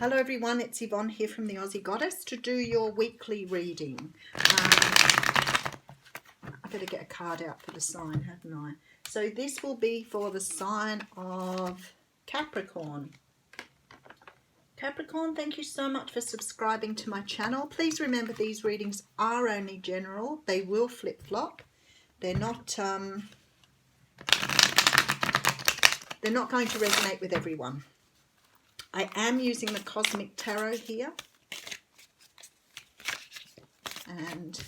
Hello everyone, it's Yvonne here from the Aussie Goddess to do your weekly reading. I better get a card out for the sign, hadn't I? So this will be for the sign of Capricorn. Capricorn, thank you so much for subscribing to my channel. Please remember these readings are only general. They will flip-flop. They're not going to resonate with everyone. I am using the Cosmic Tarot here, and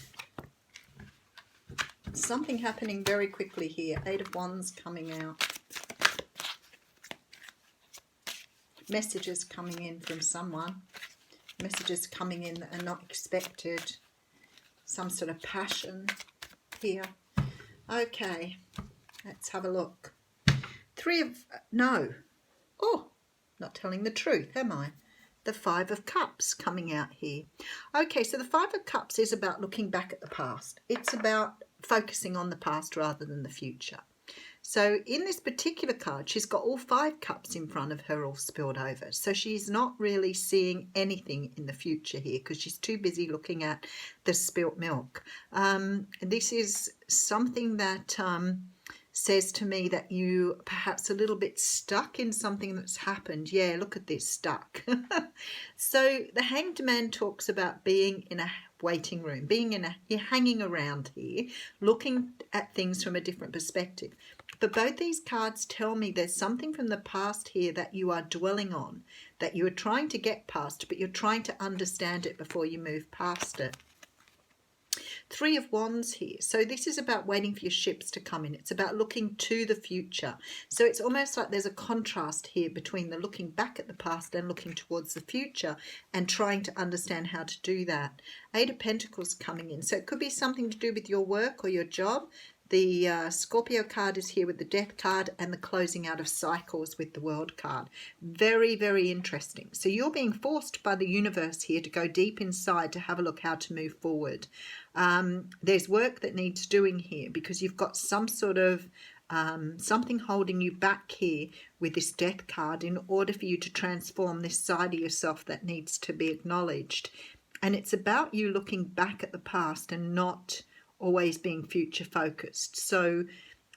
something happening very quickly here. Eight of Wands coming out. Messages coming in from someone. Messages coming in that are not expected. Some sort of passion here. Okay, let's have a look. Not telling the truth, am I? The Five of Cups coming out here. Okay, so the Five of Cups is about looking back at the past. It's about focusing on the past rather than the future. So in this particular card, she's got all 5 cups in front of her all spilled over. So she's not really seeing anything in the future here because she's too busy looking at the spilt milk. This is something that says to me that you perhaps a little bit stuck in something that's happened. Yeah, look at this, stuck. So the Hanged Man talks about being in a waiting room, you're hanging around here, looking at things from a different perspective. But both these cards tell me there's something from the past here that you are dwelling on, that you are trying to get past, but you're trying to understand it before you move past it. Three of Wands here. So this is about waiting for your ships to come in. It's about looking to the future. So it's almost like there's a contrast here between the looking back at the past and looking towards the future and trying to understand how to do that. Eight of Pentacles coming in. So it could be something to do with your work or your job. The Scorpio card is here with the Death card and the closing out of cycles with the World card. Very, very interesting. So you're being forced by the universe here to go deep inside to have a look how to move forward. There's work that needs doing here because you've got some sort of something holding you back here with this Death card in order for you to transform this side of yourself that needs to be acknowledged. And it's about you looking back at the past and not always being future focused. So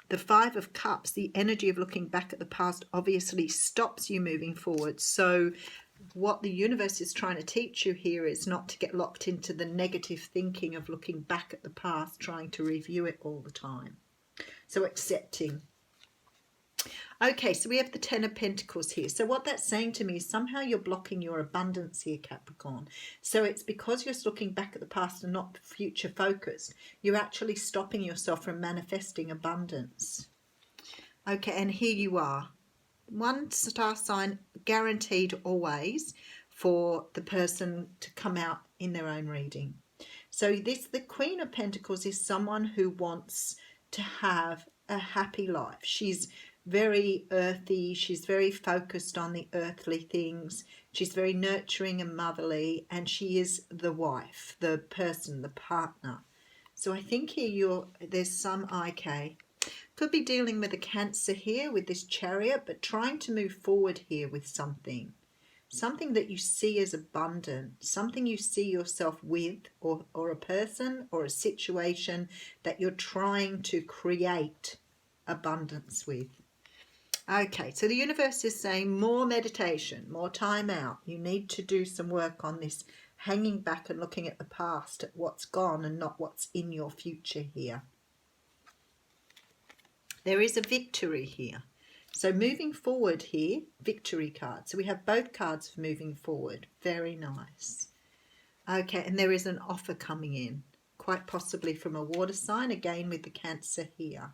the Five of Cups, the energy of looking back at the past, obviously stops you moving forward. So what the universe is trying to teach you here is not to get locked into the negative thinking of looking back at the past, trying to review it all the time. So accepting. Okay, so we have the Ten of Pentacles here. So what that's saying to me is somehow you're blocking your abundance here, Capricorn. So it's because you're looking back at the past and not future focused. You're actually stopping yourself from manifesting abundance. Okay, and here you are. 1 star sign guaranteed always for the person to come out in their own reading. So the Queen of Pentacles is someone who wants to have a happy life. She's very earthy. She's very focused on the earthly things. She's very nurturing and motherly, and she is the wife, the person, the partner. So I think here there's some IK. Could be dealing with a Cancer here with this Chariot, but trying to move forward here with something that you see as abundant, something you see yourself with, or a person or a situation that you're trying to create abundance with. Okay, so the universe is saying more meditation, more time out. You need to do some work on this hanging back and looking at the past, at what's gone and not what's in your future here. There is a victory here. So moving forward here, victory card. So we have both cards for moving forward. Very nice. Okay, and there is an offer coming in, quite possibly from a water sign, again with the Cancer here.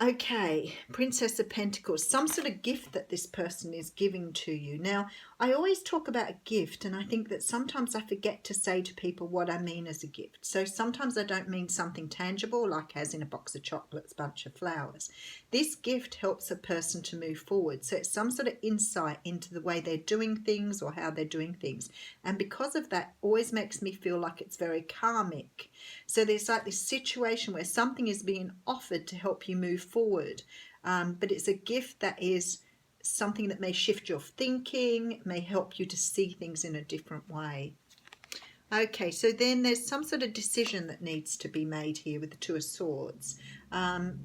Okay, Princess of Pentacles, some sort of gift that this person is giving to you. Now, I always talk about a gift, and I think that sometimes I forget to say to people what I mean as a gift. So sometimes I don't mean something tangible, like as in a box of chocolates, bunch of flowers. This gift helps a person to move forward. So it's some sort of insight into the way they're doing things or how they're doing things. And because of that, always makes me feel like it's very karmic. So there's like this situation where something is being offered to help you move forward, but it's a gift that is something that may shift your thinking, may help you to see things in a different way. Okay, so then there's some sort of decision that needs to be made here with the Two of Swords.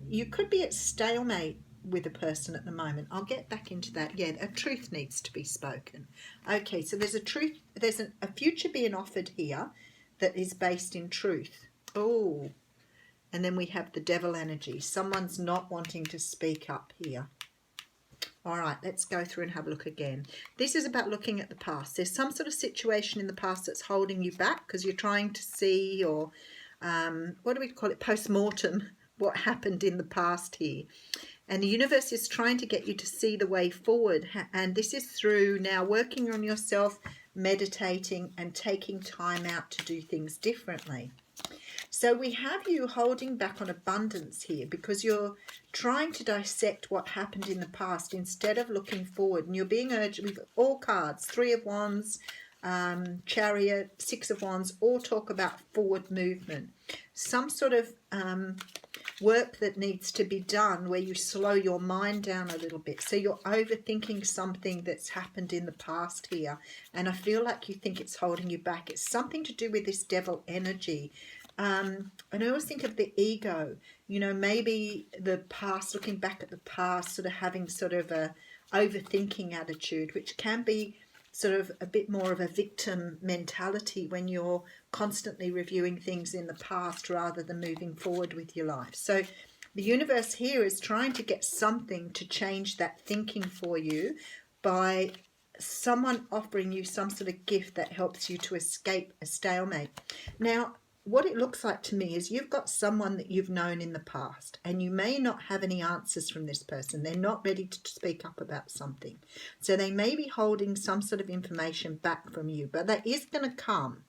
You could be at stalemate with a person at the moment. I'll get back into that. Yeah, a truth needs to be spoken. Okay, so there's a truth, there's a future being offered here that is based in truth. Oh, and then we have the devil energy. Someone's not wanting to speak up here. All right, let's go through and have a look again. This is about looking at the past. There's some sort of situation in the past that's holding you back because you're trying to see, or what do we call it, post-mortem, what happened in the past here. And the universe is trying to get you to see the way forward. And this is through now working on yourself, meditating and taking time out to do things differently. So we have you holding back on abundance here because you're trying to dissect what happened in the past instead of looking forward. And you're being urged with all cards, 3 of Wands, Chariot, 6 of Wands, all talk about forward movement. Some sort of work that needs to be done where you slow your mind down a little bit. So you're overthinking something that's happened in the past here. And I feel like you think it's holding you back. It's something to do with this devil energy. And I always think of the ego, you know, maybe the past, looking back at the past, sort of having sort of a overthinking attitude, which can be sort of a bit more of a victim mentality when you're constantly reviewing things in the past rather than moving forward with your life. So the universe here is trying to get something to change that thinking for you by someone offering you some sort of gift that helps you to escape a stalemate. Now, what it looks like to me is you've got someone that you've known in the past and you may not have any answers from this person. They're not ready to speak up about something. So they may be holding some sort of information back from you, but that is going to come.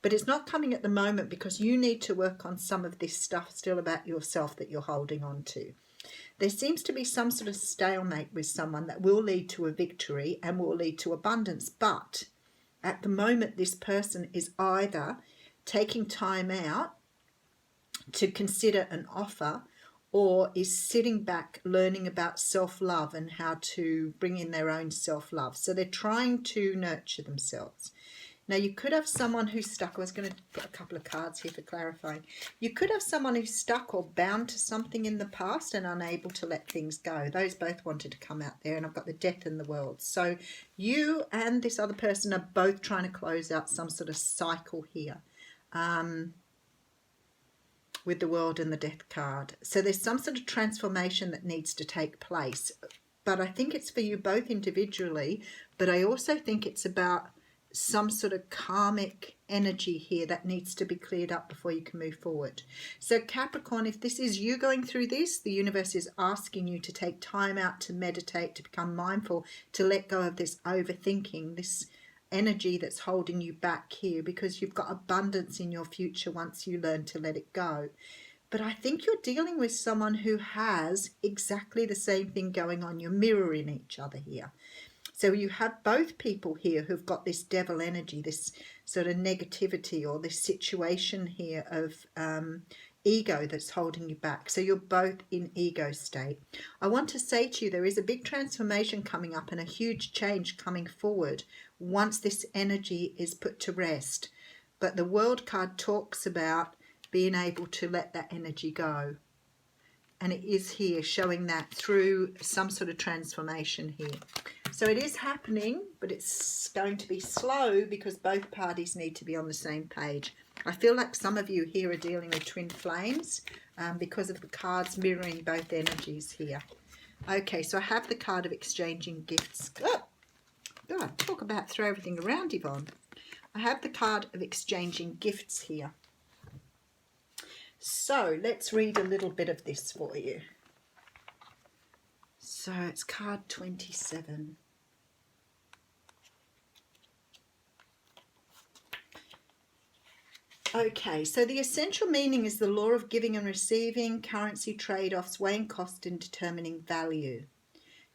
But it's not coming at the moment because you need to work on some of this stuff still about yourself that you're holding on to. There seems to be some sort of stalemate with someone that will lead to a victory and will lead to abundance. But at the moment, this person is either taking time out to consider an offer or is sitting back learning about self-love and how to bring in their own self-love. So they're trying to nurture themselves. Now, you could have someone who's stuck. I was going to put a couple of cards here for clarifying. You could have someone who's stuck or bound to something in the past and unable to let things go. Those both wanted to come out there, and I've got the Death and the World. So you and this other person are both trying to close out some sort of cycle here. With the World and the Death card. So there's some sort of transformation that needs to take place. But I think it's for you both individually, but I also think it's about some sort of karmic energy here that needs to be cleared up before you can move forward. So Capricorn, if this is you going through this, the universe is asking you to take time out to meditate, to become mindful, to let go of this overthinking, this energy that's holding you back here, because you've got abundance in your future once you learn to let it go. But I think you're dealing with someone who has exactly the same thing going on. You're mirroring each other here. So you have both people here who've got this devil energy, this sort of negativity or this situation here of ego that's holding you back. So you're both in ego state. I want to say to you, there is a big transformation coming up and a huge change coming forward once this energy is put to rest. But the World card talks about being able to let that energy go. And it is here showing that through some sort of transformation here. So it is happening, but it's going to be slow because both parties need to be on the same page. I feel like some of you here are dealing with twin flames because of the cards mirroring both energies here. Okay, so I have the card of exchanging gifts. Oh, God, talk about throw everything around, Yvonne. I have the card of exchanging gifts here. So let's read a little bit of this for you. So it's card 27. Okay, so the essential meaning is the law of giving and receiving, currency trade-offs, weighing cost and determining value.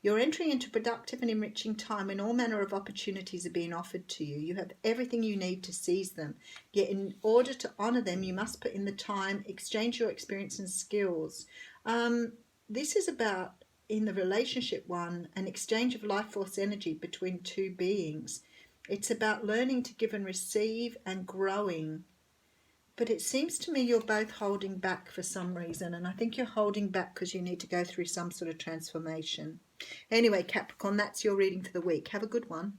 You're entering into productive and enriching time when all manner of opportunities are being offered to you. You have everything you need to seize them. Yet in order to honour them, you must put in the time, exchange your experience and skills. This is about in the relationship one, an exchange of life force energy between two beings. It's about learning to give and receive and growing. But it seems to me you're both holding back for some reason, and I think you're holding back because you need to go through some sort of transformation. Anyway, Capricorn, that's your reading for the week. Have a good one.